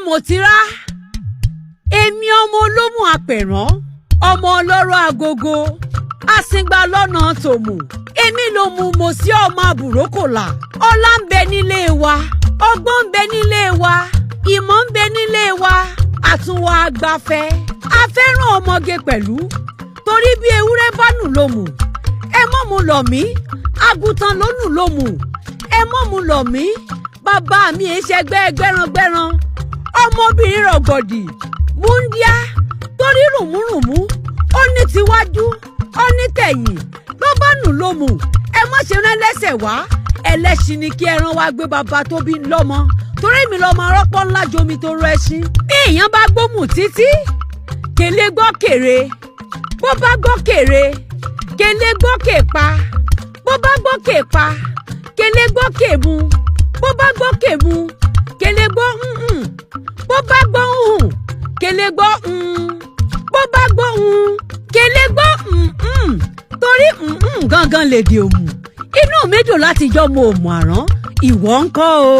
Mòtírá èmi ọmọ olómù apẹ̀rán ọmọ ọlọ́rọ̀ agogo àsìngbà lọ́nà tòmù èmi ló mú mo sí ọmọ àbúrókòlà ọlá ń bẹ nílé wa ọgbọ́n ń bẹ nílé wa ìmọ̀ ń bẹ nílé wa àtúnwá agbáfẹ́ afẹ́ràn ọmọge pẹ̀lú torí bí ewúrẹ́ bá nù lómù ẹ mọ́ mu lọ̀ mí àgùntàn ló nù lómù ẹ mọ́ mu lọ̀ mí bàbá mi ẹ ṣẹgbẹ́ gbẹ́rangbẹ́ran ọmọbìnrin rọ̀gọ̀dì múndíá torí rùmúrùmú ó ní tiwájú ó ní tẹ̀yìn ló bá nù lómù ẹ má ṣe rán lẹ́sẹ̀ wá ẹlẹ́ṣin ni kí ẹran wá gbé bàbá tó bí lọ́mọ torí mi lọ́mọ arọ́pọ̀ ńlá jomi tó rọ ẹṣin bí èèyàn bá gbómù títí kèlé gbọ́ kèrè bó bá gbọ́ kèrè kèlé gbọ́ kèpa bó bá gbọ́ kèpa kèlé gbọ́ kèmu bó bá gbọ́ kèmu kèlé gbọ́ bó bá gbọ́ kèlé gbọ́ bó bá gbọ́ kèlé gbọ́ torí gangan lèdè òmù inú mi dùn láti jọ́ mo òmù àrán ìwọ ńkọ́ o.